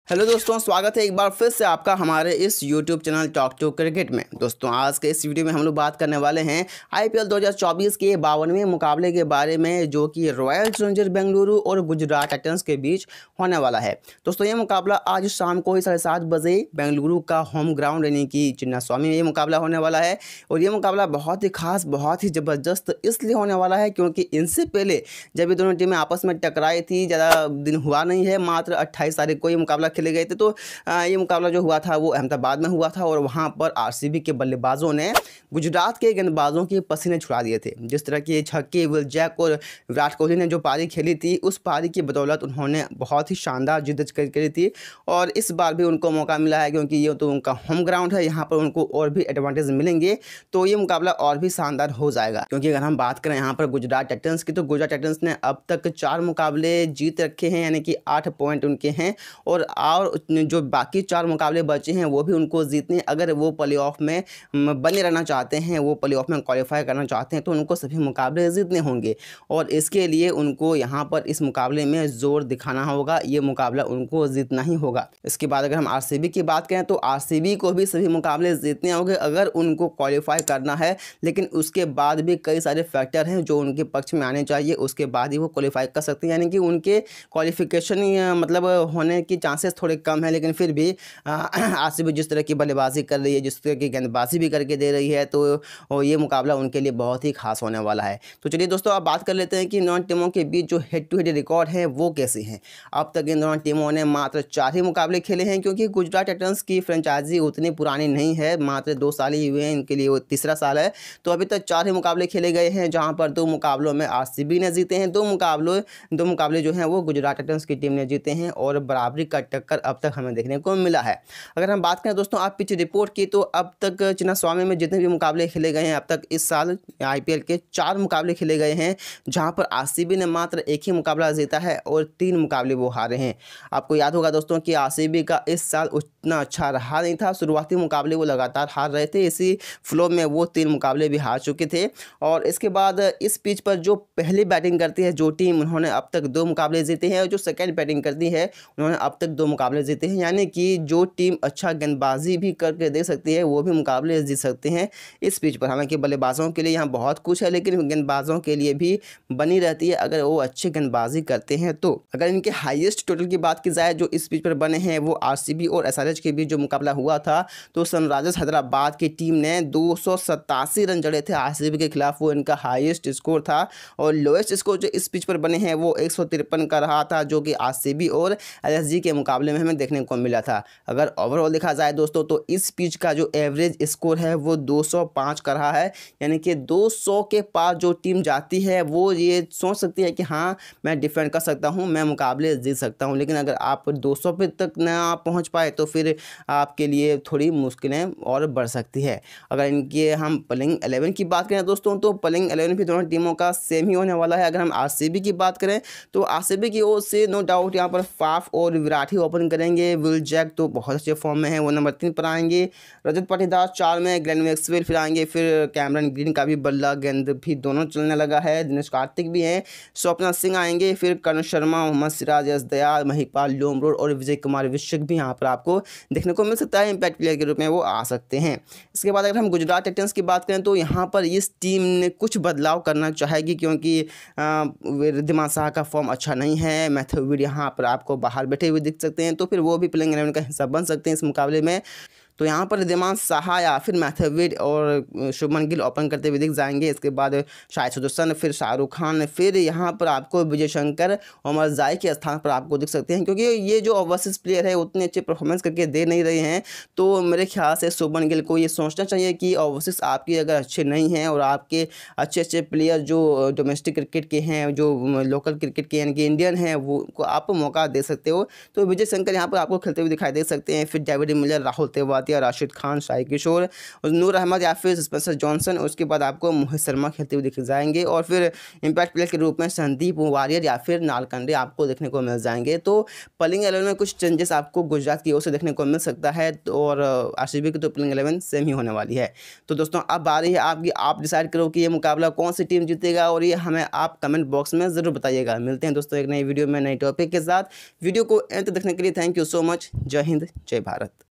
Hello दोस्तों, स्वागत है एक बार फिर से आपका हमारे इस YouTube channel talk to cricket में। दोस्तों आज के इस वीडियो में हम लोग बात करने वाले हैं IPL 2024 के 52वें मुकाबले के बारे में, जो कि रॉयल चैलेंजर्स बेंगलुरु और गुजरात टाइटंस के बीच होने वाला है। दोस्तों ये मुकाबला आज शाम को ही 7:30 बजे बेंगलुरु का होम ग्राउंड यानी कि चिन्नास्वामी में ये मुकाबला होने वाला है। और ये मुकाबला बहुत ही खास, बहुत ही ज़बरदस्त इसलिए होने वाला है क्योंकि इनसे पहले जब ये दोनों टीमें आपस में टकराई थी, ज़्यादा दिन हुआ नहीं है, मात्र 28 तारीख को ये मुकाबला खेले गए थे। तो ये मुकाबला जो हुआ था वो अहमदाबाद में हुआ था और वहाँ पर आरसीबी के बल्लेबाजों ने गुजरात के गेंदबाजों के पसीने छुड़ा दिए थे। जिस तरह के छक्के विल जैक और विराट कोहली ने जो पारी खेली थी, उस पारी की बदौलत उन्होंने बहुत ही शानदार जिद्द करी थी। और इस बार भी उनको मौका मिला है क्योंकि ये तो उनका होम ग्राउंड है, यहाँ पर उनको और भी एडवांटेज मिलेंगे, तो ये मुकाबला और भी शानदार हो जाएगा। क्योंकि अगर हम बात करें यहाँ पर गुजरात टाइटंस की, तो गुजरात टाइटंस ने अब तक 4 मुकाबले जीत रखे हैं, यानी कि 8 पॉइंट उनके हैं। और जो बाकी 4 मुकाबले बचे हैं वो भी उनको जीतने, अगर वो प्लेऑफ में बने रहना चाहते हैं, वो प्लेऑफ में क्वालिफाई करना चाहते हैं, तो उनको सभी मुकाबले जीतने होंगे। और इसके लिए उनको यहाँ पर इस मुकाबले में ज़ोर दिखाना होगा, ये मुकाबला उनको जीतना ही होगा। इसके बाद अगर हम आरसीबी की बात करें तो आरसीबी को भी सभी मुकाबले जीतने होंगे अगर उनको क्वालिफाई करना है। लेकिन उसके बाद भी कई सारे फैक्टर हैं जो उनके पक्ष में आने चाहिए, उसके बाद ही वो क्वालिफाई कर सकते हैं, यानी कि उनके क्वालिफिकेशन मतलब होने की चांसेस थोड़े कम है। लेकिन फिर भी आरसीबी जिस तरह की बल्लेबाजी कर रही है, जिस तरह की गेंदबाजी भी करके दे रही है, तो ये मुकाबला उनके लिए बहुत ही खास होने वाला है। तो चलिए दोस्तों, अब बात कर लेते हैं कि इन दोनों टीमों के बीच जो हेड टू हेड रिकॉर्ड है वो कैसे हैं। अब तक इन दोनों टीमों ने मात्र 4 ही मुकाबले खेले हैं, क्योंकि गुजरात टाइटंस की फ्रेंचाइजी उतनी पुरानी नहीं है, मात्र 2 साल ही हुए हैं, इनके लिए वो तीसरा साल है। तो अभी तक 4 ही मुकाबले खेले गए हैं, जहाँ पर 2 मुकाबलों में आरसीबी ने जीते हैं, 2 मुकाबले जो हैं वो गुजरात टाइटंस की टीम ने जीते हैं। और बराबरी का टक्कर अब तक हमें देखने को मिला है। अगर हम बात करें दोस्तों आप पिच रिपोर्ट की, तो अब तक चिन्नास्वामी में जितने भी मुकाबले खेले गए हैं, अब तक इस साल आईपीएल के 4 मुकाबले खेले गए हैं, जहां पर आरसीबी ने मात्र 1 ही मुकाबला जीता है और 3 मुकाबले वो हारे हैं। आपको याद होगा दोस्तों कि आरसीबी का इस साल उतना अच्छा रहा नहीं था, शुरुआती मुकाबले वो लगातार हार रहे थे, इसी फ्लो में वो 3 मुकाबले भी हार चुके थे। और इसके बाद इस पिच पर जो पहली बैटिंग करती है जो टीम, उन्होंने अब तक 2 मुकाबले जीते हैं, और जो सेकेंड बैटिंग करती है उन्होंने अब तक 2 मुकाबले जीते हैं। यानी कि जो टीम अच्छा गेंदबाजी भी करके दे सकती है वो भी मुकाबले जीत सकते हैं इस पिच पर। हालांकि बल्लेबाजों के लिए यहाँ बहुत कुछ है, लेकिन गेंदबाजों के लिए भी बनी रहती है अगर वो अच्छी गेंदबाजी करते हैं तो। अगर इनके हाईएस्ट टोटल की बात की जाए जो इस पिच पर बने हैं, वो आरसीबी और एसआरएच के बीच जो मुकाबला हुआ था, तो सनराइजर्स हैदराबाद की टीम ने 287 रन जड़े थे आरसीबी के खिलाफ, वो इनका हाईएस्ट स्कोर था। और लोएस्ट स्कोर जो इस पिच पर बने हैं वो 153 का रहा था, जो कि आरसीबी और एलएसजी के मुकाबले में हमें देखने को मिला था। अगर ओवरऑल देखा जाए दोस्तों, तो इस पिच का जो एवरेज स्कोर है वो 205 का रहा है, यानी कि 200 के पार जो टीम जाती है वो ये सोच सकती है कि हाँ मैं डिफेंड कर सकता हूँ, मैं मुकाबले जीत सकता हूँ। लेकिन अगर आप 200 पे तक ना पहुँच पाए तो फिर आपके लिए थोड़ी मुश्किलें और बढ़ सकती है। अगर इनके हम प्लेइंग 11 की बात करें दोस्तों, तो प्लेइंग 11 भी दोनों टीमों का सेम ही होने वाला है। अगर हम आरसीबी की बात करें तो आरसीबी की ओर से नो डाउट यहाँ पर फाफ और विराट ही ओपन करेंगे। विल जैक तो बहुत अच्छे फॉर्म में है, वो नंबर 3 पर आएंगे। रजत पाटीदार 4 में, ग्लेन मैक्सवेल फिर आएंगे, फिर कैमरन ग्रीन का भी बल्ला गेंद भी दोनों चलने लगा है, दिनेश कार्तिक भी हैं, स्वप्ना सिंह आएंगे, फिर करण शर्मा, मोहम्मद सिराज, यश दयाल, महिपाल लोमरोड और विजय कुमार विश्वक भी यहाँ पर आपको देखने को मिल सकता है, इंपैक्ट प्लेयर के रूप में वो आ सकते हैं। इसके बाद अगर हम गुजरात टाइटंस की बात करें तो यहाँ पर इस टीम ने कुछ बदलाव करना चाहेगी, क्योंकि रिद्धिमान साहा का फॉर्म अच्छा नहीं है, मैथ्यू विड यहाँ पर आपको बाहर बैठे हुए दिख सकते हैं, तो फिर वो भी प्लेइंग 11 का हिस्सा बन सकते हैं इस मुकाबले में। तो यहाँ पर रिद्धिमान साहा या फिर मैथ्यू विड और शुभमन गिल ओपन करते हुए दिख जाएंगे। इसके बाद शाहिद सुदर्शन, फिर शाहरुख खान, फिर यहाँ पर आपको विजय शंकर और उमर जाई के स्थान पर आपको दिख सकते हैं, क्योंकि ये जो ओवरसीज प्लेयर है उतने अच्छे परफॉर्मेंस करके दे नहीं रहे हैं। तो मेरे ख्याल से शुभमन गिल को ये सोचना चाहिए कि ओवरसीज आपकी अगर अच्छे नहीं हैं और आपके अच्छे प्लेयर जो डोमेस्टिक क्रिकेट के हैं, जो लोकल क्रिकेट के यानी कि इंडियन हैं, वो को आप मौका दे सकते हो। तो विजय शंकर यहाँ पर आपको खेलते हुए दिखाई दे सकते हैं। फिर डेविड मिलर, राहुल तेवाती, भाटिया, राशिद खान, साई किशोर, नूर अहमद या फिर स्पेंसर जॉनसन। उसके बाद आपको मोहित शर्मा खेलते हुए दिख जाएंगे और फिर इम्पैक्ट प्लेयर के रूप में संदीप वारियर या फिर नालकंडे आपको देखने को मिल जाएंगे। तो प्लेइंग 11 में कुछ चेंजेस आपको गुजरात की ओर से देखने को मिल सकता है और आरसीबी की तो प्लेइंग 11 सेम ही होने वाली है। तो दोस्तों अब बारी है आपकी, आप डिसाइड करो कि ये मुकाबला कौन सी टीम जीतेगा और ये हमें आप कमेंट बॉक्स में ज़रूर बताइएगा। मिलते हैं दोस्तों एक नई वीडियो में नई टॉपिक के साथ। वीडियो को अंत तक देखने के लिए थैंक यू सो मच। जय हिंद, जय भारत।